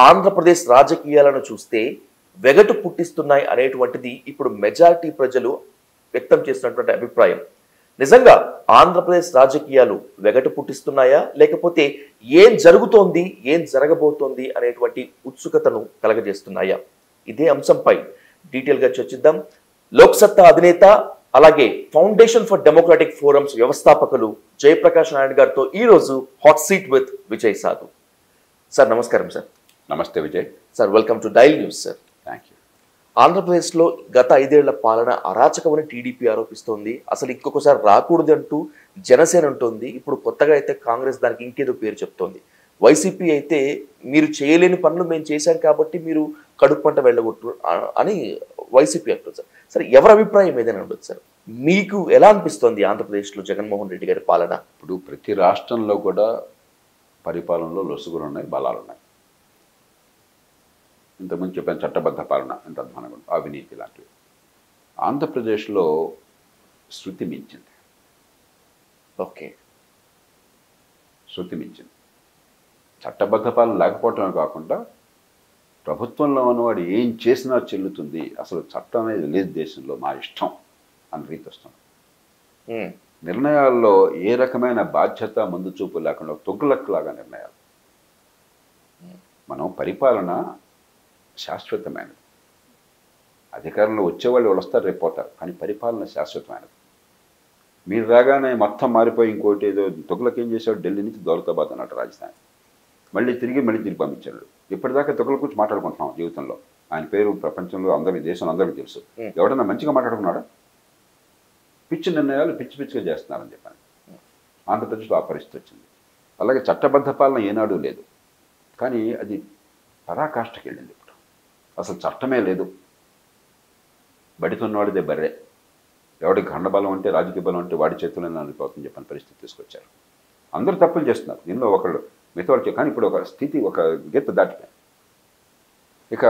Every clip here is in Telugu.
ఆంధ్రప్రదేశ్ రాజకీయాలను చూస్తే వెగటు పుట్టిస్తున్నాయి అనేటువంటిది ఇప్పుడు మెజారిటీ ప్రజలు వ్యక్తం చేసినటువంటి అభిప్రాయం. నిజంగా ఆంధ్రప్రదేశ్ రాజకీయాలు వెగటు పుట్టిస్తున్నాయా, లేకపోతే ఏం జరుగుతోంది, ఏం జరగబోతోంది అనేటువంటి ఉత్సుకతను కలగజేస్తున్నాయా? ఇదే అంశంపై డీటెయిల్గా చర్చిద్దాం. లోక్సత్తా అధినేత అలాగే ఫౌండేషన్ ఫర్ డెమోక్రాటిక్ ఫోరమ్స్ వ్యవస్థాపకులు జయప్రకాష్ నాయుడు గారితో ఈ రోజు హాట్ సీట్ విత్ విజయ్ సాధు. సార్ నమస్కారం. సార్ నమస్తే Vijay. Sir welcome to dial news. Sir thank you. ఆంధ్రప్రదేశ్లో గత 5 ఏళ్ల పాలన అరాచకమని టీడీపీ ఆరోపిస్తోంది. అసలు ఇంకొకసారి రాకూడదు అంటూ జనసేన ఉంటుంది. ఇప్పుడు కొత్తగా అయితే కాంగ్రెస్ దానికి ఇంకేదో పేరు చెప్తోంది. వైసీపీ అయితే మీరు చేయలేని పనులు మేము చేశాం కాబట్టి మీరు కడుపు పంట వెళ్ళగొట్టు అని వైసీపీ అంటుంది. సార్ సరే, ఎవరి అభిప్రాయం ఏదైనా ఉండదు సార్. మీకు ఎలా అనిపిస్తోంది ఆంధ్రప్రదేశ్లో జగన్మోహన్ రెడ్డి గారి పాలన? ఇప్పుడు ప్రతి రాష్ట్రంలో కూడా పరిపాలనలో లొసుగులు ఉన్నాయి, బలాలు ఉన్నాయి. ఇంతకుముందు చెప్పాను చట్టబద్ధ పాలన ఎంత అధ్వానంగా ఉంటుంది, అవినీతి లాంటివి. ఆంధ్రప్రదేశ్లో శృతి మించింది. ఓకే, శృతి మించింది. చట్టబద్ధ పాలన లేకపోవటమే కాకుండా ప్రభుత్వంలో ఉన్నవాడు ఏం చేసినా చెల్లుతుంది, అసలు చట్టం అనేది లేదు దేశంలో, మా ఇష్టం అని రీతి వస్తుంది. నిర్ణయాల్లో ఏ రకమైన బాధ్యత ముందు చూపు లేకుండా తొగ్గులక్కులాగా నిర్ణయాలు. మనం పరిపాలన శాశ్వతమైనది. అధికారంలో వచ్చేవాళ్ళు వస్తారు, రేపు పోతారు, కానీ పరిపాలన శాశ్వతమైనది. మీరు రాగానే మొత్తం మారిపోయి ఇంకోటి ఏదో తొగ్గులకు ఏం చేశాడు, ఢిల్లీ నుంచి దౌలతాబాద్ అన్నట్టు రాజధాని, మళ్ళీ తిరిగి పంపించాడు. ఇప్పటిదాకా తొగ్గుల గురించి మాట్లాడుకుంటున్నాం జీవితంలో. ఆయన పేరు ప్రపంచంలో అందరికీ, దేశంలో అందరికీ తెలుసు. ఎవడన్నా మంచిగా మాట్లాడుకున్నాడా? పిచ్చి నిర్ణయాలు పిచ్చిగా చేస్తున్నారని చెప్పాను. ఆంధ్రప్రదేశ్లో ఆ పరిస్థితి వచ్చింది. అలాగే చట్టబద్ధ పాలన ఏనాడు లేదు, కానీ అది పరాకాష్ఠకి వెళ్ళింది. ఇప్పుడు అసలు చట్టమే లేదు. బడితున్నవాడిదే బర్రే, ఎవడికి గండబలం అంటే రాజకీయ బలం అంటే వాడి చేతుల్లో నడిపోతుందని చెప్పని పరిస్థితి తీసుకొచ్చారు. అందరూ తప్పులు చేస్తున్నారు, దీనిలో ఒకళ్ళు మిగతా వాళ్ళు. కానీ ఇప్పుడు ఒక స్థితి, ఒక గీత దాటిపోయింది. ఇక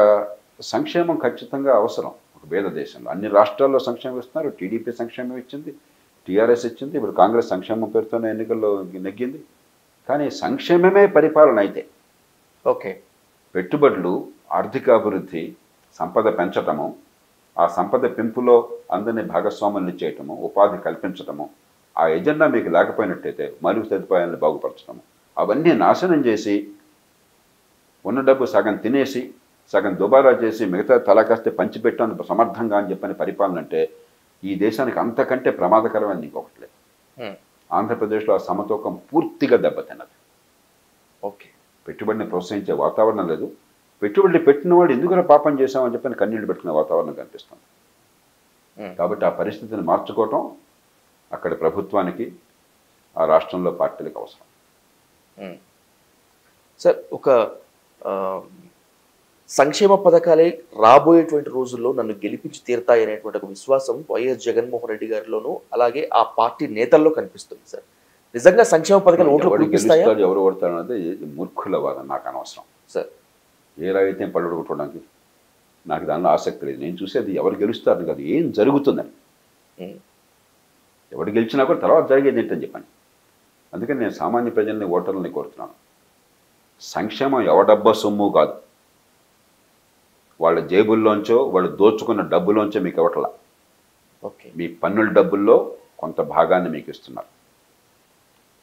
సంక్షేమం ఖచ్చితంగా అవసరం. ఒక పేద దేశంలో అన్ని రాష్ట్రాల్లో సంక్షేమం ఇస్తున్నారు. టీడీపీ సంక్షేమం ఇచ్చింది, టీఆర్ఎస్ ఇచ్చింది, ఇప్పుడు కాంగ్రెస్ సంక్షేమం పేరుతోనే ఎన్నికల్లో నెగ్గింది. కానీ సంక్షేమమే పరిపాలన అయితే, ఓకే, పెట్టుబడులు, ఆర్థిక అభివృద్ధి, సంపద పెంచటము, ఆ సంపద పెంపులో అందరినీ భాగస్వాములను చేయటము, ఉపాధి కల్పించటము, ఆ ఎజెండా మీకు లేకపోయినట్టయితే మరుగు సదుపాయాలను బాగుపరచడము, అవన్నీ నాశనం చేసి ఉన్న డబ్బు సగం తినేసి సగం దుబారా చేసి మిగతా తలకాస్తే పంచిపెట్టాను సమర్థంగా అని చెప్పని పరిపాలన అంటే ఈ దేశానికి అంతకంటే ప్రమాదకరమైన ఇంకొకటి లేదు. ఆంధ్రప్రదేశ్లో ఆ సమతూకం పూర్తిగా దెబ్బతిన్నది. ఓకే, పెట్టుబడిని ప్రోత్సహించే వాతావరణం లేదు. పెట్టుబడి పెట్టిన వాడు ఎందుకు పాపం చేశామని చెప్పని కన్నీళ్లు పెట్టుకునే వాతావరణం కనిపిస్తుంది. కాబట్టి ఆ పరిస్థితిని మార్చుకోవటం అక్కడ ప్రభుత్వానికి, ఆ రాష్ట్రంలో పార్టీలకు అవసరం. సార్, ఒక సంక్షేమ పథకాలే రాబోయేటువంటి రోజుల్లో నన్ను గెలిపించి తీరుతాయి అనేటువంటి ఒక విశ్వాసం వైఎస్ జగన్మోహన్ రెడ్డి గారిలోనూ అలాగే ఆ పార్టీ నేతల్లో కనిపిస్తుంది. సార్ నిజంగా సంక్షేమ పథకాలు ఓట్లు గెలుస్తాయా? ఎవరు ఓడతారు అనేది మూర్ఖుల వాదన, నాకు అనవసరం. సార్ ఏ రాయితే పళ్ళు కొట్టడానికి నాకు దానిలో ఆసక్తి లేదు. నేను చూసేది ఎవరు గెలుస్తారని కాదు, ఏం జరుగుతుందని. ఎవరు గెలిచినా కూడా తర్వాత జరిగేది ఏంటని చెప్పండి. అందుకని నేను సామాన్య ప్రజల్ని, ఓటర్లని కోరుతున్నాను. సంక్షేమం ఎవడబ్బా సొమ్ము కాదు, వాళ్ళ జేబుల్లోంచో వాళ్ళు దోచుకున్న డబ్బులోంచో మీకు ఇవ్వట్లా. ఓకే, మీ పన్నుల డబ్బుల్లో కొంత భాగాన్ని మీకు ఇస్తున్నారు.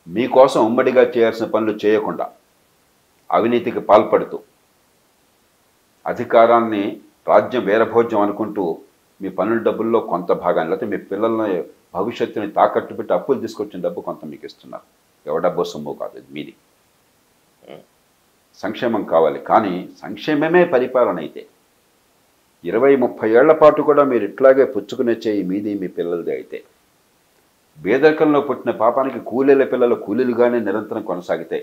మీకోసం ఉమ్మడిగా చేయాల్సిన పనులు చేయకుండా అవినీతికి పాల్పడుతూ అధికారాన్ని రాజ్యం వీరభోజ్యం అనుకుంటూ మీ పన్నుల డబ్బుల్లో కొంత భాగాన్ని, లేకపోతే మీ పిల్లల భవిష్యత్తుని తాకట్టు పెట్టి అప్పులు తీసుకొచ్చిన డబ్బు కొంత మీకు ఇస్తున్నారు. ఎవడబ్బో సొమ్ము కాదు, ఇది మీది. సంక్షేమం కావాలి, కానీ సంక్షేమమే పరిపాలన అయితే 20-30 ఏళ్ల పాటు కూడా మీరు ఇట్లాగే పుచ్చుకునే చేయి మీది, మీ పిల్లలది అయితే, పేదరికంలో పుట్టిన పాపానికి కూలీల పిల్లలు కూలీలుగానే నిరంతరం కొనసాగితే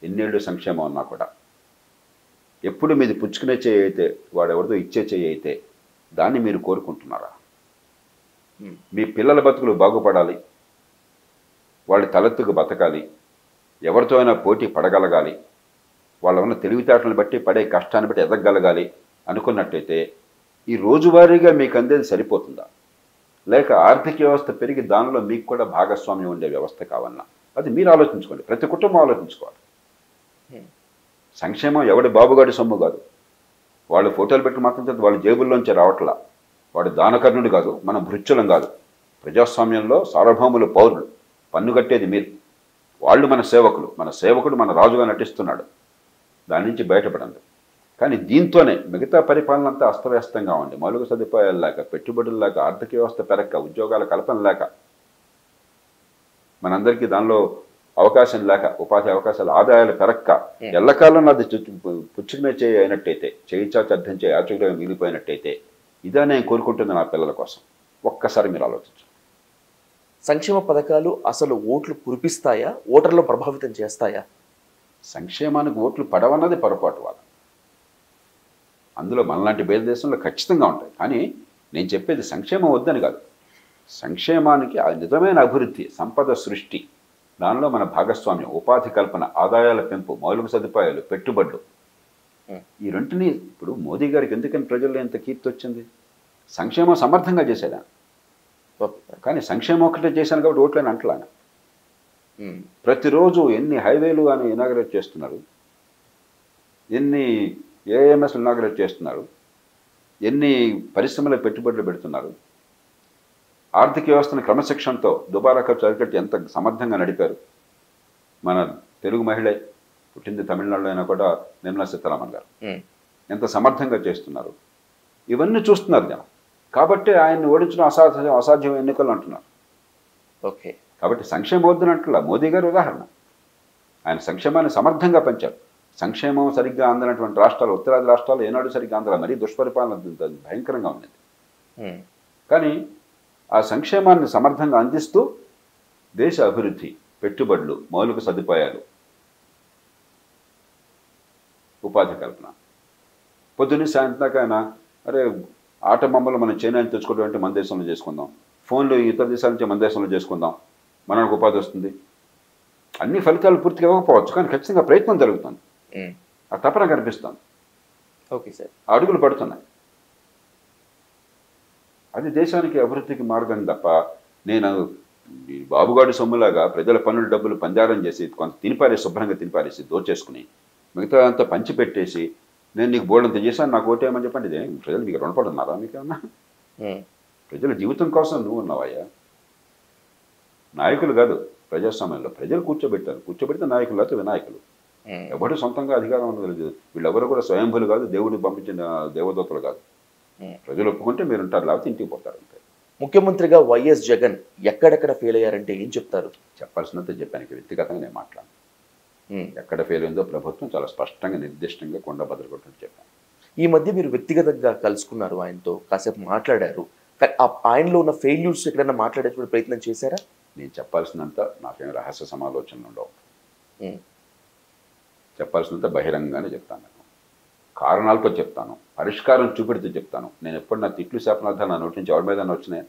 ఎన్నేళ్ళు సంక్షేమం ఉన్నా కూడా, ఎప్పుడు మీది పుచ్చుకునే చేయి అయితే, వాడెవరిదో ఇచ్చే చేయి అయితే దాన్ని మీరు కోరుకుంటున్నారా? మీ పిల్లల బతుకులు బాగుపడాలి, వాళ్ళు తలెత్తుకు బతకాలి, ఎవరితో అయినా పోటీ పడగలగాలి, వాళ్ళ ఉన్న తెలివితేటలను బట్టి పడే కష్టాన్ని బట్టి ఎదగగలగాలి అనుకున్నట్టయితే ఈ రోజువారీగా మీకు అందేది సరిపోతుందా? లేక ఆర్థిక వ్యవస్థ పెరిగి దానిలో మీకు కూడా భాగస్వామ్యం ఉండే వ్యవస్థ కావాలన్నా? అది మీరు ఆలోచించుకోండి, ప్రతి కుటుంబం ఆలోచించుకోవాలి. సంక్షేమం ఎవడి బాబుగాడి సొమ్ము కాదు. వాళ్ళు ఫోటోలు పెట్టి మాత్రం చేత వాళ్ళ జేబుల్లోంచి రావట్లా. వాడు దానకర్ణుడు కాదు, మనం భృత్యులం కాదు. ప్రజాస్వామ్యంలో సార్వభౌములు పౌరులు, పన్ను కట్టేది మీరు. వాళ్ళు మన సేవకులు, మన సేవకుడు మన రాజుగా నటిస్తున్నాడు. దాని నుంచి బయటపడండి. కానీ దీంతోనే మిగతా పరిపాలన అంతా అస్తవ్యస్తంగా ఉంది. మౌలిక సదుపాయాలు లేక, పెట్టుబడులు లేక, ఆర్థిక వ్యవస్థ పెరక్క, ఉద్యోగాల కల్పన లేక, మనందరికీ దానిలో అవకాశం లేక, ఉపాధి అవకాశాలు, ఆదాయాలు పెరక్క, ఎల్లకాలం అది పుచ్చుకునే చేయి అయినట్టయితే, చేయి చాచి అర్థం చేయి ఆచూగా మిగిలిపోయినట్టయితే, ఇదే నేను కోరుకుంటుంది నా పిల్లల కోసం. ఒక్కసారి మీరు ఆలోచించండి. సంక్షేమ పథకాలు అసలు ఓట్లు కురిపిస్తాయా, ఓటర్లు ప్రభావితం చేస్తాయా? సంక్షేమానికి ఓట్లు పడవన్నది పొరపాటు వాదం. అందులో మనలాంటి పేద దేశంలో ఖచ్చితంగా ఉంటాయి. కానీ నేను చెప్పేది సంక్షేమం వద్దని కాదు. సంక్షేమానికి నిజమైన అభివృద్ధి, సంపద సృష్టి, దానిలో మన భాగస్వామ్యం, ఉపాధి కల్పన, ఆదాయాల పెంపు, మౌలిక సదుపాయాలు, పెట్టుబడులు, ఈ రెంటిని ఇప్పుడు మోదీ గారికి ఎందుకని ప్రజల్లో ఎంత కీర్తి వచ్చింది? సంక్షేమం సమర్థంగా చేసేదా. కానీ సంక్షేమం ఒకటే చేశాను కాబట్టి ఓట్లని అంటలాగా. ప్రతిరోజు ఎన్ని హైవేలు అని ఇనాగరేట్ చేస్తున్నారు, ఎన్ని ఏఎంఎస్లు ఇనాగరేట్ చేస్తున్నారు, ఎన్ని పరిశ్రమల పెట్టుబడులు పెడుతున్నారు, ఆర్థిక వ్యవస్థను క్రమశిక్షణతో దుబారా ఖర్చు అరికట్టి ఎంత సమర్థంగా నడిపారు. మన తెలుగు మహిళ పుట్టింది తమిళనాడులో అయినా కూడా నిర్మలా సీతారామన్ గారు ఎంత సమర్థంగా చేస్తున్నారు. ఇవన్నీ చూస్తున్నారు జనం. కాబట్టి ఆయన్ని ఓడించడం అసాధ్యం ఎన్నికలు అంటున్నారు. ఓకే, కాబట్టి సంక్షేమం వద్దని అంటున్నా. మోదీ గారు ఉదాహరణ. ఆయన సంక్షేమాన్ని సమర్థంగా పెంచారు. సంక్షేమం సరిగ్గా అందనటువంటి రాష్ట్రాలు, ఉత్తరాది రాష్ట్రాలు ఏనాడు సరిగ్గా అందరూ, మరీ దుష్పరిపాలన భయంకరంగా ఉన్నది. కానీ ఆ సంక్షేమాన్ని సమర్థంగా అందిస్తూ దేశ అభివృద్ధి, పెట్టుబడులు, మౌలిక సదుపాయాలు, ఉపాధి కల్పన. పొద్దున్నే సాయంత్రం దాకా ఆయన అరే ఆట బొమ్మలు మనం చైనా నుంచి తెచ్చుకోవడం అంటే మన దేశంలో చేసుకుందాం, ఫోన్లు ఇతర దేశాల నుంచి మన దేశంలో చేసుకుందాం, మనకు ఉపాధి వస్తుంది. అన్ని ఫలితాలు పూర్తిగా ఇవ్వకపోవచ్చు, కానీ ఖచ్చితంగా ప్రయత్నం జరుగుతుంది. ఆ తపన కనిపిస్తుంది. ఓకే సార్, అడుగులు పడుతున్నాయి. అది దేశానికి అభివృద్ధికి మార్గం తప్ప నేను బాబుగాడి సొమ్ములాగా ప్రజల పన్నుల డబ్బులు పంజారం చేసి కొంత తినిపారేసి, శుభ్రంగా తినిపారేసి దోచేసుకుని మిగతా అంతా పంచిపెట్టేసి నేను నీకు బోర్డంత చేశాను నాకు ఓటేయమని చెప్పండి. ఇదే ప్రజలు మీకు రుణపడి ఉన్నారా? మీకేమన్నా ప్రజల జీవితం కోసం నువ్వు ఉన్నావయ్యా. నాయకులు కాదు ప్రజాస్వామ్యంలో, ప్రజలు కూర్చోబెడితే నాయకులు లేకపోతే వినాయకులు. ఎవరు సొంతంగా అధికారం ఉండదు. వీళ్ళెవరు కూడా స్వయంభులు కాదు, దేవుడు పంపించిన దేవదూతలు కాదు. ప్రజలు ఒప్పుకుంటే మీరు ఉంటారు, లేకపోతే ఇంటికి పోతారు అంతే. ముఖ్యమంత్రిగా వైఎస్ జగన్ ఎక్కడెక్కడ ఫెయిల్ అయ్యారంటే ఏం చెప్తారు? చెప్పాల్సినంత చెప్పాను. వ్యక్తిగతంగా నేను మాట్లాడను. ఎక్కడ ఫెయిల్ అయిందో ప్రభుత్వం చాలా స్పష్టంగా నిర్దిష్టంగా కొండ బద్దలుకొట్టినట్టు చెప్పాను. ఈ మధ్య మీరు వ్యక్తిగతంగా కలుసుకున్నారు, ఆయనతో కాసేపు మాట్లాడారు. ఆయనలో ఉన్న ఫెయిల్యూర్స్ ఎక్కడైనా మాట్లాడేటువంటి ప్రయత్నం చేశారా? నేను చెప్పాల్సినంత నాకేం రహస్య సమాలోచనలు ఉండవు. చెప్పాల్సినంత బహిరంగంగానే చెప్తాను. నేను కారణాలతో చెప్తాను, పరిష్కారం చూపెడితే చెప్తాను. నేను ఎప్పుడు నా తిట్లు శాపనార్థాలు నా నోటి నుంచి ఎవరి మీద వచ్చినాయి?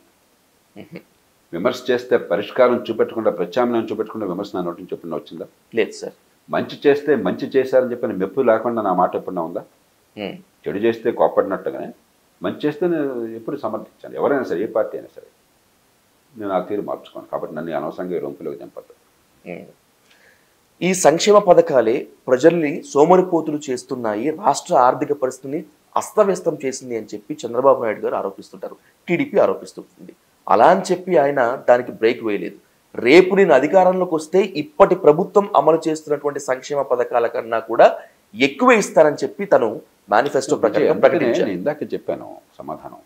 విమర్శ చేస్తే పరిష్కారం చూపెట్టకుండా, ప్రత్యామ్నాయం చూపెట్టకుండా విమర్శ నా నోటి నుంచి ఎప్పుడన్నా వచ్చిందా? లేదు సార్. మంచి చేస్తే మంచి చేశారని చెప్పిన మెప్పు లేకుండా నా మాట ఎప్పుడన్నా ఉందా? చెడు చేస్తే కోప్పడినట్టుగానే మంచి చేస్తే నేను ఎప్పుడు సమర్థించాను. ఎవరైనా సరే, ఏ పార్టీ అయినా సరే, నేను ఆ తీరు మార్చుకోను. కాబట్టి నన్ను అనవసరంగా రొంపులోకి దింపద్దు. ఈ సంక్షేమ పథకాలే ప్రజల్ని సోమరిపోతులు చేస్తున్నాయి, రాష్ట్ర ఆర్థిక పరిస్థితిని అస్తవ్యస్తం చేసింది అని చెప్పి చంద్రబాబు నాయుడు గారు ఆరోపిస్తుంటారు, టీడీపీ ఆరోపిస్తుంది. అలా అని చెప్పి ఆయన దానికి బ్రేక్ వేయలేదు. రేపు నేను అధికారంలోకి వస్తే ఇప్పటి ప్రభుత్వం అమలు చేస్తున్నటువంటి సంక్షేమ పథకాల కన్నా కూడా ఎక్కువ ఇస్తారని చెప్పి తను మేనిఫెస్టో ప్రకారం ప్రకటించారు. ఇందాక చెప్పాను సమాధానం.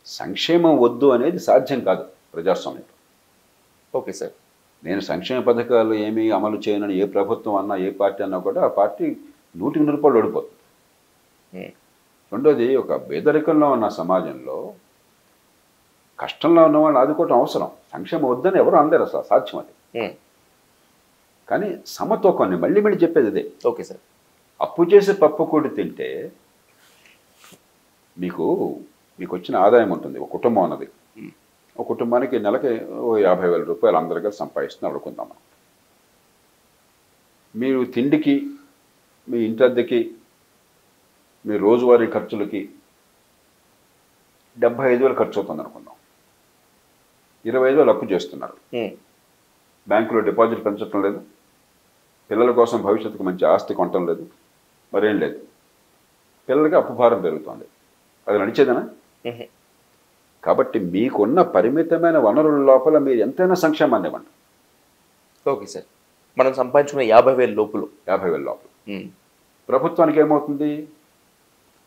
సంక్షేమం వద్దు అనేది సాధ్యం కాదు ప్రజాస్వామ్యంలో. ఓకే సార్, నేను సంక్షేమ పథకాలు ఏమీ అమలు చేయనని ఏ ప్రభుత్వం అన్నా, ఏ పార్టీ అన్నా కూడా ఆ పార్టీ 100% ఓడిపోతుంది. రెండోది, ఒక పేదరికంలో ఉన్న సమాజంలో కష్టంలో ఉన్న వాళ్ళు ఆదుకోవటం అవసరం. సంక్షేమం వద్దని ఎవరు అనలేరు, అసలు సాధ్యం అది. కానీ సమతూకాన్ని మళ్ళీ చెప్పేది అదే. ఓకే సార్, అప్పు చేసి పప్పు కూడి తింటే మీకు వచ్చిన ఆదాయం ఉంటుంది. ఒక కుటుంబం అన్నది, ఒక కుటుంబానికి నెలకి 50,000 రూపాయలు అందరు కలిసి సంపాదిస్తున్నారు అనుకుందాం మనం. మీరు తిండికి, మీ ఇంటి అద్దెకి, మీ రోజువారీ ఖర్చులకి 75,000 ఖర్చు అవుతుంది అనుకుందాం. 25,000 అప్పు చేస్తున్నారు. బ్యాంకులో డిపాజిట్ పెంచడం లేదు, పిల్లల కోసం భవిష్యత్తుకు మంచి ఆస్తి కొనటం లేదు, మరేం లేదు. పిల్లలకి అప్పు భారం పెరుగుతోంది. అది నడిచేదనా? కాబట్టి మీకున్న పరిమితమైన వనరుల లోపల మీరు ఎంతైనా సంక్షేమాన్ని ఇవ్వండి. Okay sir. మనం సంపాదించుకున్న 50,000 లోపులు 50,000 లోపల. ప్రభుత్వానికి ఏమవుతుంది?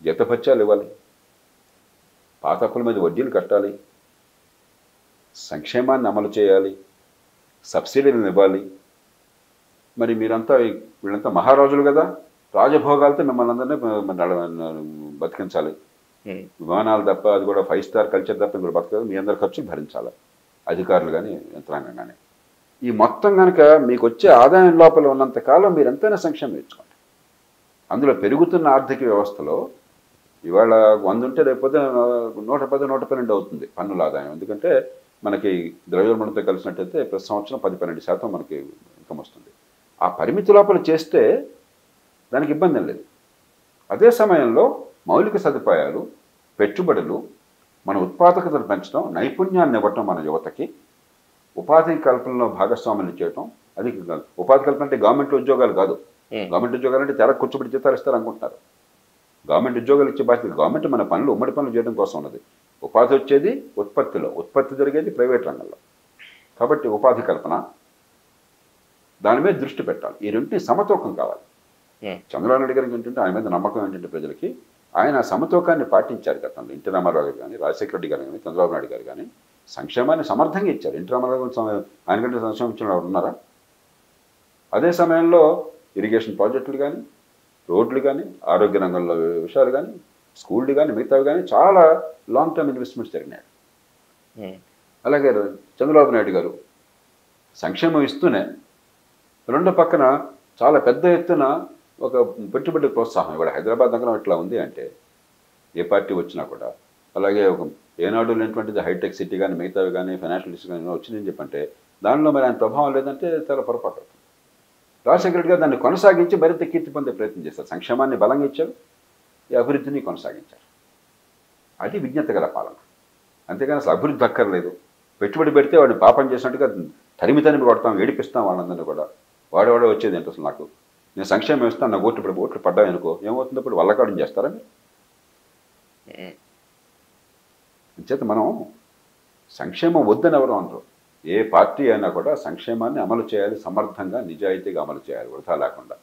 జీతభత్యాలు ఇవ్వాలి, పాత అప్పుల మీద వడ్డీలు కట్టాలి, సంక్షేమాన్ని అమలు చేయాలి, సబ్సిడీలను ఇవ్వాలి. మరి మీరంతా వీళ్ళంతా మహారాజులు కదా, రాజభోగాలతో మిమ్మల్ని అందరినీ బతికించాలి. విమానాలు తప్ప, అది కూడా 5 స్టార్ కల్చర్ తప్ప ఇంకోటి బతకదు. మీ అందరి ఖర్చులు భరించాలి, అధికారులు కానీ యంత్రాంగం కానీ. ఈ మొత్తం కనుక మీకు వచ్చే ఆదాయం లోపల ఉన్నంత కాలం మీరు ఎంతైనా సంక్షేమం ఇచ్చుకోండి. అందులో పెరుగుతున్న ఆర్థిక వ్యవస్థలో ఇవాళ 100 ఉంటే రేపొద్దు 110, 112 అవుతుంది పన్నుల ఆదాయం. ఎందుకంటే మనకి ద్రవ్యోల్బణంతో కలిసినట్టయితే ప్రతి సంవత్సరం 10-12% మనకి ఇన్కమ్ వస్తుంది. ఆ పరిమితి లోపల చేస్తే దానికి ఇబ్బంది లేదు. అదే సమయంలో మౌలిక సదుపాయాలు, పెట్టుబడులు, మన ఉత్పాదకతను పెంచడం, నైపుణ్యాన్ని ఇవ్వటం, మన యువతకి ఉపాధి కల్పనలో భాగస్వాములు చేయటం. అది ఉపాధి కల్పన అంటే గవర్నమెంట్ ఉద్యోగాలు కాదు. గవర్నమెంట్ ఉద్యోగాలు అంటే తెర కూర్చోబెట్టి జీతాలు ఇస్తారు అనుకుంటున్నారు. గవర్నమెంట్ ఉద్యోగాలు ఇచ్చే బాధ్యత గవర్నమెంట్ మన పనులు, ఉమ్మడి పనులు చేయడం కోసం ఉన్నది. ఉపాధి వచ్చేది ఉత్పత్తిలో, ఉత్పత్తి జరిగేది ప్రైవేట్ రంగంలో. కాబట్టి ఉపాధి కల్పన, దాని మీద దృష్టి పెట్టాలి. ఈ రెండింటి సమతూకం కావాలి. చంద్రబాబు నాయుడు గారికి ఏంటంటే ఆయన మీద నమ్మకం ఏంటంటే ప్రజలకి, ఆయన సమతూకాన్ని పాటించారు గతంలో. ఎన్టీ రామారావు గారు కానీ, రాజశేఖర రెడ్డి గారు కానీ, చంద్రబాబు నాయుడు గారు కానీ సంక్షేమాన్ని సమర్థంగా ఇచ్చారు. ఎన్టీ రామారావు గారు ఆయన కంటే సంక్షేమం ఇచ్చిన వారు ఉన్నారా? అదే సమయంలో ఇరిగేషన్ ప్రాజెక్టులు కానీ, రోడ్లు కానీ, ఆరోగ్య రంగంలో విషయాలు కానీ, స్కూళ్ళు కానీ, మిగతావి కానీ చాలా లాంగ్ టర్మ్ ఇన్వెస్ట్మెంట్స్ జరిగినాయి. అలాగే చంద్రబాబు నాయుడు గారు సంక్షేమం ఇస్తూనే రెండో పక్కన చాలా పెద్ద ఎత్తున ఒక పెట్టుబడి ప్రోత్సాహం. ఇవాళ హైదరాబాద్ నగరం ఎట్లా ఉంది అంటే, ఏ పార్టీ వచ్చినా కూడా, అలాగే ఒక ఏనాడు లేనటువంటిది హైటెక్ సిటీ కానీ, మిగతావి కానీ, ఫైనాన్షియల్ సిటీ కానీ వచ్చిందని చెప్పంటే దానిలో మరి ఆయన ప్రభావం లేదంటే చాలా పొరపాటు అవుతుంది. రాజశేఖర రెడ్డి గారు దాన్ని కొనసాగించి మరింత కీర్తి పొందే ప్రయత్నం చేస్తారు. సంక్షేమాన్ని బలంగా ఇచ్చారు, ఈ అభివృద్ధిని కొనసాగించారు. అది విజ్ఞత గల పాలన. అంతేగాని అసలు అభివృద్ధి అక్కర్లేదు, పెట్టుబడి పెడితే వాడిని పాపం చేసినట్టుగా తరిమి కొడతాం, ఏడిపిస్తాం వాళ్ళందరినీ కూడా. వాడవాడే వచ్చేది ఏంటో అసలు నాకు, నేను సంక్షేమం ఇస్తాను, నా ఓట్లు పడ్డాయనుకో ఏమవుతుందో ఇప్పుడు వల్లకాడం చేస్తారా మీరు? అంచేత మనం సంక్షేమం వద్దని ఎవరు అనరు. ఏ పార్టీ అయినా కూడా సంక్షేమాన్ని అమలు చేయాలి, సమర్థంగా నిజాయితీగా అమలు చేయాలి, వృధా లేకుండా.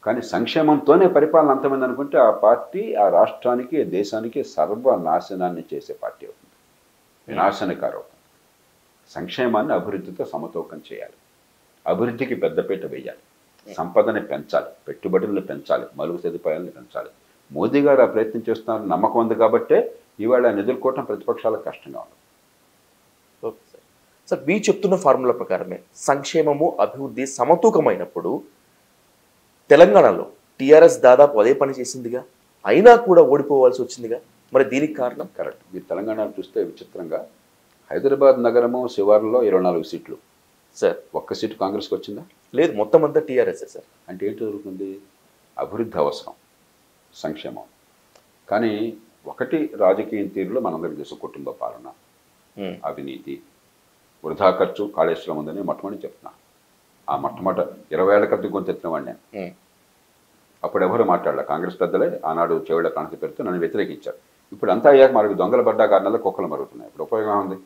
కానీ సంక్షేమంతోనే పరిపాలన అంతమైంది అనుకుంటే ఆ పార్టీ ఆ రాష్ట్రానికి, దేశానికి సర్వనాశనాన్ని చేసే పార్టీ అవుతుంది, వినాశనకారు అవుతుంది. సంక్షేమాన్ని అభివృద్ధితో సమతూకం చేయాలి, అభివృద్ధికి పెద్దపీట వేయాలి, సంపదని పెంచాలి, పెట్టుబడులను పెంచాలి, మలుగు సదుపాయాలను పెంచాలి. మోదీ గారు ఆ ప్రయత్నం చేస్తున్నారు, నమ్మకం ఉంది కాబట్టే ఇవాళ ఎదుర్కోవటం ప్రతిపక్షాలకు కష్టంగా ఉంది. Okay sir. సార్ మీరు చెప్తున్న ఫార్ములా ప్రకారమే సంక్షేమము అభివృద్ధి సమతూకమైనప్పుడు తెలంగాణలో టీఆర్ఎస్ దాదాపు అదే పని చేసిందిగా, అయినా కూడా ఓడిపోవాల్సి వచ్చిందిగా. మరి దీనికి కారణం? కరెక్ట్. మీరు తెలంగాణలో చూస్తే విచిత్రంగా హైదరాబాద్ నగరము శివార్లలో 24 సీట్లు సార్, ఒక్క సీటు కాంగ్రెస్కి వచ్చిందా? లేదు, మొత్తం అంతా టీఆర్ఎస్ సార్. అంటే ఏంటి జరుగుతుంది? అభివృద్ధి అవసరం, సంక్షేమం. కానీ ఒకటి రాజకీయ తీరులో మనందరికీ తెలుసు, కుటుంబ పాలన, అవినీతి, వృధా ఖర్చు, కాళేశ్వరం ఉందని మొట్టమొదటి చెప్తున్నా. ఆ మొట్టమొదట 20 ఏళ్ల క్రితం గొంతెత్తిన వాడిని. అప్పుడు ఎవరు మాట్లాడాలి? కాంగ్రెస్ పెద్దలే ఆనాడు చెవిడ కాంతి పెడితే నన్ను వ్యతిరేకించారు. ఇప్పుడు అంతా అయ్యాక మనకు దొంగలు పడ్డా 6 నెలల కుక్కలు మరుగుతున్నాయి. ఇప్పుడు ఉపయోగం ఉంది?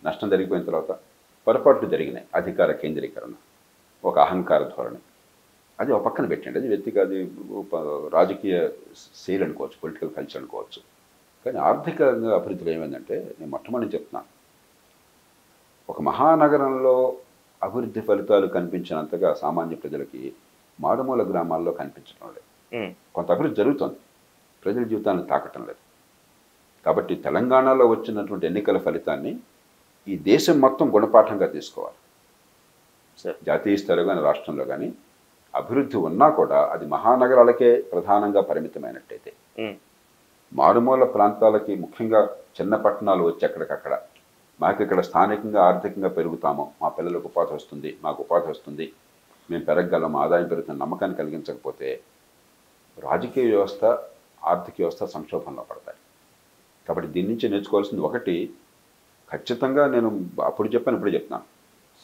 నష్టం జరిగిపోయిన తర్వాత పొరపాట్లు జరిగినాయి, అధికార కేంద్రీకరణ, ఒక అహంకార ధోరణి, అది ఒక పక్కన పెట్టండి. అది వ్యక్తిగత, అది రాజకీయ శైలి అనుకోవచ్చు, పొలిటికల్ కల్చర్ అనుకోవచ్చు. కానీ ఆర్థికంగా అభివృద్ధిలో ఏమైందంటే, నేను మొట్టమొదటి చెప్తున్నాను, ఒక మహానగరంలో అభివృద్ధి ఫలితాలు కనిపించినంతగా సామాన్య ప్రజలకి మారుమూల గ్రామాల్లో కనిపించడం లేదు. కొంత అభివృద్ధి జరుగుతుంది, ప్రజల జీవితాన్ని తాకటం లేదు. కాబట్టి తెలంగాణలో వచ్చినటువంటి ఎన్నికల ఫలితాన్ని ఈ దేశం మొత్తం గుణపాఠంగా తీసుకోవాలి. జాతీయ స్థాయిలో కానీ రాష్ట్రంలో కానీ అభివృద్ధి ఉన్నా కూడా అది మహానగరాలకే ప్రధానంగా పరిమితమైనట్టయితే, మారుమూల ప్రాంతాలకి, ముఖ్యంగా చిన్న పట్టణాలు వచ్చి ఎక్కడికక్కడ మాకు ఇక్కడ స్థానికంగా ఆర్థికంగా పెరుగుతాము, మా పిల్లలకు ఉపాధి వస్తుంది, మాకు ఉపాధి వస్తుంది, మేము పెరగగలం, ఆదాయం పెరుగుతున్న నమ్మకాన్ని కలిగించకపోతే రాజకీయ వ్యవస్థ, ఆర్థిక వ్యవస్థ సంక్షోభంలో పడతాయి. కాబట్టి దీని నుంచి నేర్చుకోవాల్సింది ఒకటి, ఖచ్చితంగా నేను అప్పుడు చెప్పాను, ఇప్పుడు చెప్తున్నాను,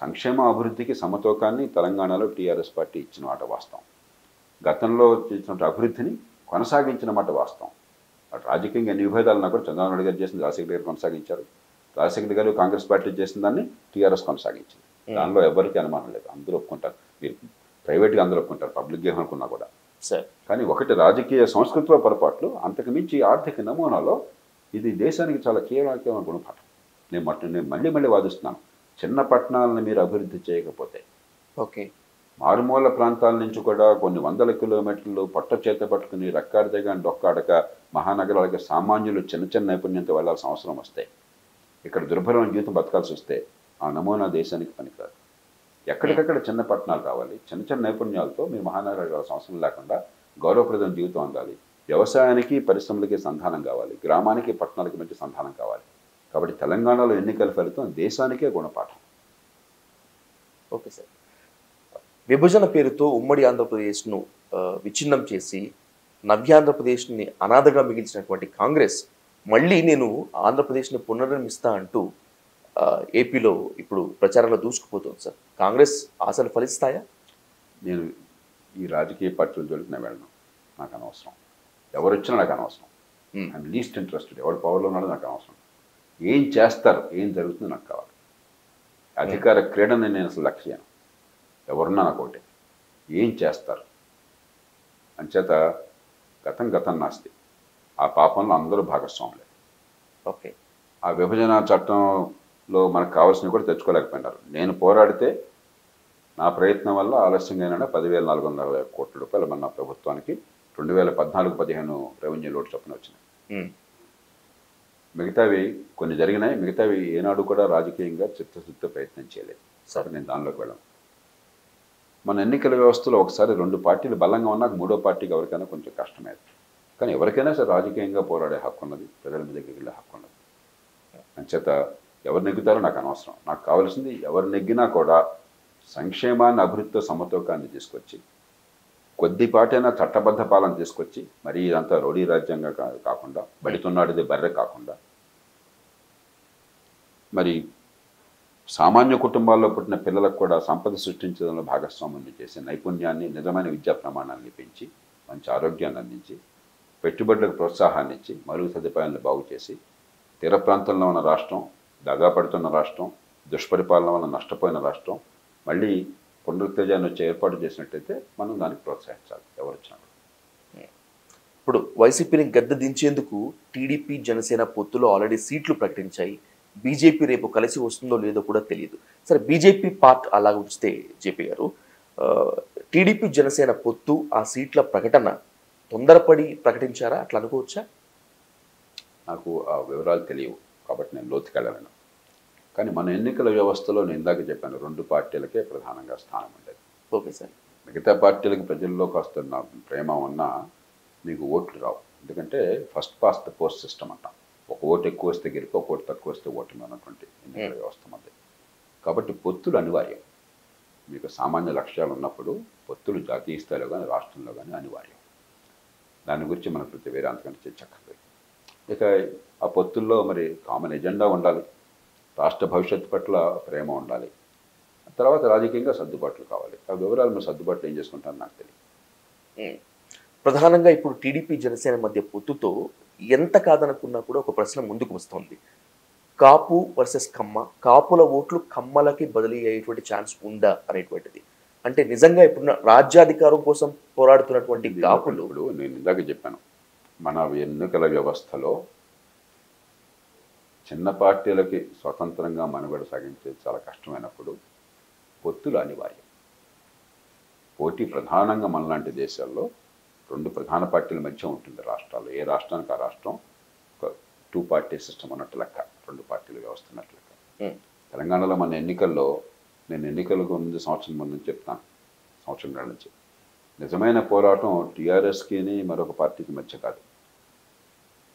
సంక్షేమ అభివృద్ధికి సమతూకాన్ని తెలంగాణలో టీఆర్ఎస్ పార్టీ ఇచ్చిన మాట వాస్తవం. గతంలో చేసినటువంటి అభివృద్ధిని కొనసాగించిన మాట వాస్తవం. అటు రాజకీయంగా ఎన్ని విభేదాలున్నా కూడా చంద్రబాబు నాయుడు గారు చేసిన రాజశేఖర గారు కొనసాగించారు. రాజశేఖర గారు కాంగ్రెస్ పార్టీ చేసిన దాన్ని టీఆర్ఎస్ కొనసాగించింది. దానిలో ఎవరికి అనుమానం లేదు, అందరూ ఒప్పుకుంటారు. మీరు ప్రైవేట్గా అందరూ ఒప్పుకుంటారు, పబ్లిక్గా ఏమనుకున్నా కూడా. కానీ ఒకటి రాజకీయ సంస్కృతిలో పొరపాట్లు, అంతకు మించి ఆర్థిక నమూనాలో ఇది దేశానికి చాలా కీలకమైన గుణపాఠం. నేను మళ్ళీ వాదిస్తున్నాను. చిన్న పట్టణాలను మీరు అభివృద్ధి చేయకపోతే, మారుమూల ప్రాంతాల నుంచి కూడా కొన్ని వందల కిలోమీటర్లు పొట్ట చేత పట్టుకుని రక్కాడితేగా డొక్కాడక మహానగరాలకి సామాన్యులు చిన్న నైపుణ్యంతో వెళ్లాల్సిన అవసరం వస్తే, ఇక్కడ దుర్భరమైన జీవితం బతకాల్సి వస్తే ఆ నమూనా దేశానికి పనికిరాదు. ఎక్కడికక్కడ చిన్న పట్టణాలు కావాలి, చిన్న నైపుణ్యాలతో మీరు మహానగరాలకు వెళ్ళాల్సిన అవసరం లేకుండా గౌరవప్రదమైన జీవితం అందాలి. వ్యవసాయానికి పరిశ్రమలకి సంధానం కావాలి, గ్రామానికి పట్టణాలకి మంచి సంధానం కావాలి. కాబట్టి తెలంగాణలో ఎన్నికల ఫలితం దేశానికే గుణపాఠం. ఓకే సార్, విభజన పేరుతో ఉమ్మడి ఆంధ్రప్రదేశ్ను విచ్ఛిన్నం చేసి నవ్యాంధ్రప్రదేశ్ని అనాథగా మిగిల్చినటువంటి కాంగ్రెస్ మళ్ళీ నేను ఆంధ్రప్రదేశ్ని పునర్నిర్మిస్తా అంటూ ఏపీలో ఇప్పుడు ప్రచారంలో దూసుకుపోతుంది సార్. కాంగ్రెస్ ఆశలు ఫలిస్తాయా? నేను ఈ రాజకీయ పార్టీల జోలికి నేను వెళ్ళను, నాకు అనవసరం. ఎవరు వచ్చినా నాకు అనవసరం. I'm least interested. ఎవరు పవర్లో ఉన్నాడో నాకు అనవసరం. ఏం చేస్తారు, ఏం జరుగుతుందో నాకు కావాలి. అధికార క్రీడని నేను అసలు లక్ష్యాను. ఎవరున్నా నాకు ఒకటి, ఏం చేస్తారు అంచేత గతం నాస్తి. ఆ పాపంలో అందరూ భాగస్వాములే. ఓకే, ఆ విభజన చట్టంలో మనకు కావాల్సినవి కూడా తెచ్చుకోలేకపోయినారు. నేను పోరాడితే నా ప్రయత్నం వల్ల ఆలస్యంగా 10,400 కోట్ల రూపాయలు మన ప్రభుత్వానికి 2014-15 రెవెన్యూ లోటు చొప్పున వచ్చినాయి. మిగతావి కొన్ని జరిగినాయి, మిగతావి ఏనాడు కూడా రాజకీయంగా చిత్తశుద్ధితో ప్రయత్నం చేయలేదు. సరే, నేను దానిలోకి వెళ్ళాను. మన ఎన్నికల వ్యవస్థలో ఒకసారి 2 పార్టీలు బలంగా ఉన్నాక 3వ పార్టీకి ఎవరికైనా కొంచెం కష్టమేది. కానీ ఎవరికైనా సరే రాజకీయంగా పోరాడే హక్కు ఉన్నది, ప్రజల మీద దగ్గరికి వెళ్ళే హక్కు ఉన్నది. అంచేత ఎవరు నెగ్గుతారో నాకు అనవసరం. నాకు కావాల్సింది ఎవరు నెగ్గినా కూడా సంక్షేమాన్ని, అభివృద్ధితో సమతూకాన్ని తీసుకొచ్చి, కొద్దిపాటైనా చట్టబద్ధ పాలన తీసుకొచ్చి, మరి ఇదంతా రౌడీ రాజ్యంగా కాకుండా, బడితున్నాడిది బర్రె కాకుండా, మరి సామాన్య కుటుంబాల్లో పుట్టిన పిల్లలకు కూడా సంపద సృష్టించడంలో భాగస్వామ్యం చేసి నైపుణ్యాన్ని, నిజమైన విద్యా ప్రమాణాన్ని పెంచి, మంచి ఆరోగ్యాన్ని అందించి, పెట్టుబడులకు ప్రోత్సాహాన్ని ఇచ్చి, మరుగు సదుపాయాలను బాగు చేసి, తీర ప్రాంతంలో ఉన్న రాష్ట్రం, దగాపడుతున్న రాష్ట్రం, దుష్పరిపాలన వల్ల నష్టపోయిన రాష్ట్రం మళ్ళీ పునరుత్తేజాన్ని వచ్చే ఏర్పాటు చేసినట్టయితే మనం దానికి ప్రోత్సహించాలి ఎవరు వచ్చినప్పుడు. ఇప్పుడు వైసీపీని గద్దె దించేందుకు టీడీపీ, జనసేన పొత్తులో ఆల్రెడీ సీట్లు ప్రకటించాయి. బీజేపీ రేపు కలిసి వస్తుందో లేదో కూడా తెలియదు. సరే, బీజేపీ పార్ట్ అలా ఉంచితే జేపీ గారు, టీడీపీ జనసేన పొత్తు, ఆ సీట్ల ప్రకటన తొందరపడి ప్రకటించారా, అట్లా అనుకోవచ్చా? నాకు ఆ వివరాలు తెలియవు కాబట్టి నేను లోతుకెళ్ళలేను. కానీ మన ఎన్నికల వ్యవస్థలో నేను ఇందాక చెప్పాను 2 పార్టీలకే ప్రధానంగా స్థానం ఉండేది. Okay sir. మిగతా పార్టీలకు ప్రజల్లో కాస్త ప్రేమ ఉన్నా మీకు ఓట్లు రావు. ఎందుకంటే first past the post system అంటాం. ఒక ఓటు ఎక్కువ వస్తే గెలుపు, ఒక ఓటు తక్కువ వస్తే ఓటమి అన్నటువంటి ఎన్నికల వ్యవస్థ మధ్య. కాబట్టి పొత్తులు అనివార్యం. మీకు సామాన్య లక్ష్యాలు ఉన్నప్పుడు పొత్తులు జాతీయ స్థాయిలో కానీ రాష్ట్రంలో కానీ అనివార్యం. దాని గురించి మనకు ప్రతి వేరే అంతకంటే చర్చక్కర్లేదు. ఇక ఆ పొత్తుల్లో మరి కామన్ ఎజెండా ఉండాలి, రాష్ట్ర భవిష్యత్తు పట్ల ప్రేమ ఉండాలి, తర్వాత రాజకీయంగా సర్దుబాట్లు కావాలి. ఆ వివరాలు మీరు సర్దుబాట్లు ఏం చేసుకుంటారో నాకు తెలియదు. ప్రధానంగా ఇప్పుడు టీడీపీ, జనసేన మధ్య పొత్తుతో ఎంత కాదనుకున్నా కూడా ఒక ప్రశ్న ముందుకు వస్తుంది. కాపు వర్సెస్ కమ్మ, కాపుల ఓట్లు కమ్మలకి బదిలీ అయ్యేటువంటి ఛాన్స్ ఉందా అనేటువంటిది. అంటే నిజంగా ఇప్పుడున్న రాజ్యాధికారం కోసం పోరాడుతున్నటువంటి కాపులు, ఇప్పుడు నేను ఇందాక చెప్పాను, మన ఎన్నికల వ్యవస్థలో చిన్న పార్టీలకి స్వతంత్రంగా మనుగడ సాగించేది చాలా కష్టమైనప్పుడు పొత్తులు అనివార్యం. పోటీ ప్రధానంగా మనలాంటి దేశాల్లో 2 ప్రధాన పార్టీల మధ్య ఉంటుంది రాష్ట్రాల్లో. ఏ రాష్ట్రానికి ఆ రాష్ట్రం ఒక 2 పార్టీ సిస్టమ్ అన్నట్టు లెక్క, 2 పార్టీల వ్యవస్థ అన్నట్టు లెక్క. తెలంగాణలో మన ఎన్నికల్లో, నేను ఎన్నికలకు ముందు సంవత్సరం ముందు చెప్తాను, సంవత్సరం నుంచి నిజమైన పోరాటం టీఆర్ఎస్కి మరొక పార్టీకి మధ్య కాదు,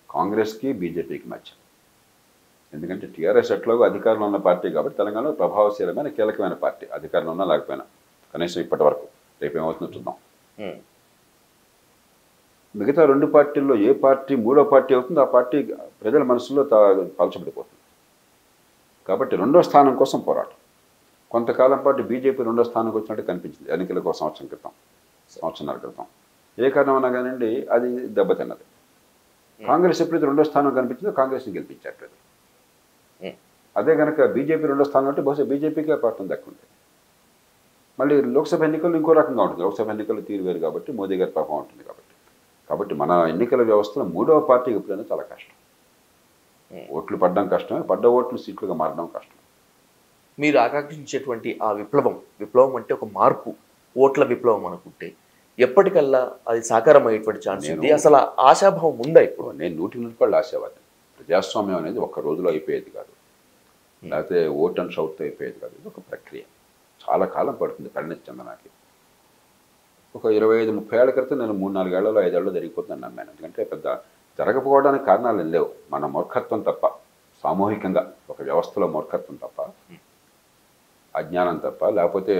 కాంగ్రెస్కి బీజేపీకి మధ్య. ఎందుకంటే టీఆర్ఎస్ ఎట్లాగో అధికారంలో ఉన్న పార్టీ కాబట్టి తెలంగాణలో ప్రభావశీలమైన కీలకమైన పార్టీ, అధికారంలో ఉన్నా లేకపోయినా, కనీసం ఇప్పటి వరకు. రేపు ఏమవుతుందో చూద్దాం. మిగతా 2 పార్టీల్లో ఏ పార్టీ 3వ పార్టీ అవుతుందో ఆ పార్టీ ప్రజల మనసులో పలచబడిపోతుంది. కాబట్టి 2వ స్థానం కోసం పోరాటం. కొంతకాలం పాటు బీజేపీ 2వ స్థానానికి వచ్చినట్టు కనిపించింది ఎన్నికలకు 1 సంవత్సరం క్రితం. సంవత్సరాల క్రితం. ఏ కారణం అన్నా కానివ్వండి అది దెబ్బతిన్నది. కాంగ్రెస్ ఎప్పుడైతే రెండో స్థానం కనిపించిందో కాంగ్రెస్ని గెలిపించారు ప్రజలు. అదే కనుక బీజేపీ రెండో స్థానం అంటే బహుశా బీజేపీకే పట్టం దక్కుంది. మళ్ళీ లోక్సభ ఎన్నికలు ఇంకో రకంగా ఉంటుంది. లోక్సభ ఎన్నికలు తీరు వేరు కాబట్టి మోదీ గారి ప్రభావం ఉంటుంది కాబట్టి మన ఎన్నికల వ్యవస్థలో మూడవ పార్టీకి ఎప్పుడైనా చాలా కష్టం. ఓట్లు పడడం కష్టమే, పడ్డ ఓట్లు సీట్లుగా మారడం కష్టం. మీరు ఆకాంక్షించేటువంటి ఆ విప్లవం అంటే ఒక మార్పు, ఓట్ల విప్లవం అనుకుంటే ఎప్పటికల్లా అది సాకారం అయ్యేటువంటి ఛాన్స్ ఉంది? అసలు ఆశాభావం ఉందా ఇప్పుడు? నేను 100% ఆశావాది. ప్రజాస్వామ్యం అనేది ఒక్క రోజులో అయిపోయేది కాదు, లేకపోతే ఓట్ అండ్ షౌట్తో అయిపోయేది కాదు. ఇది ఒక ప్రక్రియ, చాలా కాలం పడుతుంది పరిణతి చెందడానికి. ఒక 25-30 ఏళ్ల క్రితం నేను 3-4 ఏళ్లలో 5 ఏళ్ళలో జరిగిపోతుందని నమ్మాను. ఎందుకంటే పెద్ద జరగకపోవడానికి కారణాలు ఏం లేవు, మన మూర్ఖత్వం తప్ప, సామూహికంగా ఒక వ్యవస్థలో మూర్ఖత్వం తప్ప, అజ్ఞానం తప్ప, లేకపోతే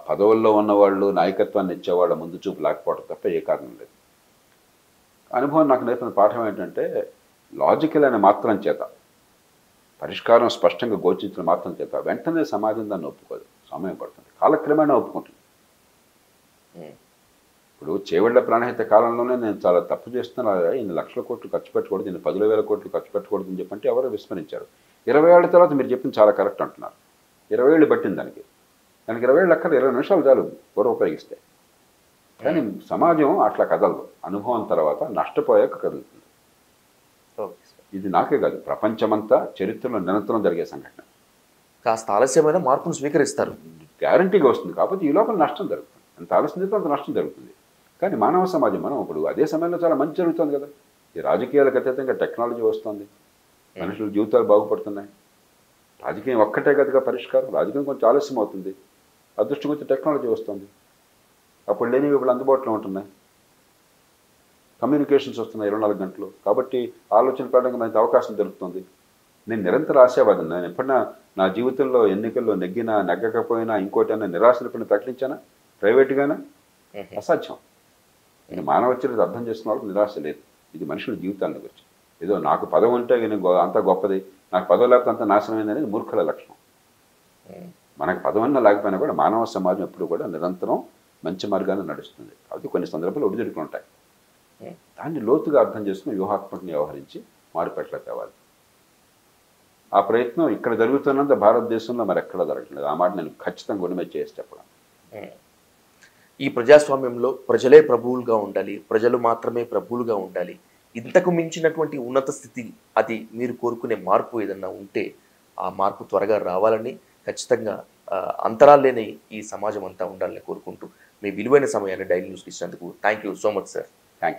పదవుల్లో ఉన్నవాళ్ళు నాయకత్వాన్ని ఇచ్చేవాళ్ళ ముందు చూపు లేకపోవడం తప్ప ఏ కారణం లేదు. అనుభవం నాకు నేర్పిన పాఠం ఏంటంటే లాజికల్ అనే మాత్రం చేత, పరిష్కారం స్పష్టంగా గోచించిన మాత్రం చేత వెంటనే సమాజం దాన్ని ఒప్పుకోదు, సమయం పడుతుంది, కాలక్రమేణా ఒప్పుకుంటుంది. ఇప్పుడు చేవెళ్ల ప్రాణహిత కాలంలోనే నేను చాలా తప్పు చేస్తున్నా, ఇన్ని లక్షల కోట్లు ఖర్చు పెట్టకూడదు, ఇన్ని 10,000 కోట్లు ఖర్చు పెట్టకూడదు అని చెప్పంటే ఎవరో విస్మరించారు. 20 ఏళ్ల తర్వాత మీరు చెప్పింది చాలా కరెక్ట్ అంటున్నారు. 20 ఏళ్ళు పట్టింది దానికి 20 ఏళ్ళు అక్కడ 20 నిమిషాలు చాలు పూర్వ ఉపయోగిస్తే. కానీ సమాజం అట్లా కదలదు, అనుభవం తర్వాత నష్టపోయాక కదులుతుంది. ఇది నాకే కాదు, ప్రపంచమంతా చరిత్రలో నిరంతరం జరిగే సంఘటన. కాస్త ఆలస్యమైన మార్పును స్వీకరిస్తారు, గ్యారంటీగా వస్తుంది. కాకపోతే ఈ లోపల నష్టం జరుగుతుంది, ఎంత ఆలస్యం చేస్తే అంత నష్టం జరుగుతుంది. కానీ మానవ సమాజం మనం ఇప్పుడు అదే సమయంలో చాలా మంచి జరుగుతుంది కదా. ఈ రాజకీయాలకు అతీతంగా టెక్నాలజీ వస్తుంది, మనుషుల జీవితాలు బాగుపడుతున్నాయి. రాజకీయం ఒక్కటే కదగా పరిష్కారం, రాజకీయం కొంచెం ఆలస్యం అవుతుంది, అదృష్టం వచ్చి టెక్నాలజీ వస్తుంది, అప్పుడు లేనివి ఇప్పుడు అందుబాటులో ఉంటున్నాయి, కమ్యూనికేషన్స్ వస్తున్నాయి 24 గంటలు. కాబట్టి ఆలోచన పడడానికి మనకి అవకాశం దొరుకుతుంది. నేను నిరంతర ఆశావాదిని. నేను ఎప్పుడైనా నా జీవితంలో ఎన్నికల్లో నెగ్గినా నెగ్గకపోయినా ఇంకోటైనా నిరాశను ఎప్పుడైనా ప్రకటించానా ప్రైవేట్గానా? అసాధ్యం. నేను మానవ చరిత్ర అర్థం చేసుకున్న వాళ్ళకి నిరాశ లేదు. ఇది మనుషుల జీవితాలను గురించి. ఏదో నాకు పదవి ఉంటే నేను అంత గొప్పది, నాకు పదవి లేకపోతే అంత నాశనమైంది అనేది మూర్ఖుల లక్షణం. మనకు పదవన్నా లేకపోయినా కూడా మానవ సమాజం ఎప్పుడు కూడా నిరంతరం మంచి మార్గాన్ని నడుస్తుంది. కాబట్టి కొన్ని సందర్భాలు ఒడిదుడుకులు ఉంటాయి. దాన్ని లోతుగా అర్థం చేసుకుని వ్యూహాత్మకంగా వ్యవహరించి మార్పుట్ల తేవాలి. ఆ ప్రయత్నం ఇక్కడ జరుగుతున్నంత భారతదేశంలో మరి ఎక్కడా జరగట్లేదు. ఆ మాట నేను ఖచ్చితంగా గుణమే చేసి చెప్పడం. ఈ ప్రజాస్వామ్యంలో ప్రజలే ప్రభువులుగా ఉండాలి, ప్రజలు మాత్రమే ప్రభువులుగా ఉండాలి, ఇంతకు మించినటువంటి ఉన్నత స్థితి అది మీరు కోరుకునే మార్పు ఏదన్నా ఉంటే ఆ మార్పు త్వరగా రావాలని, ఖచ్చితంగా అంతరాలు లేని ఈ సమాజం అంతా ఉండాలని కోరుకుంటూ మీ విలువైన సమయాన్ని డైలీ న్యూస్కి ఇచ్చినందుకు thank you so much sir. Thank you.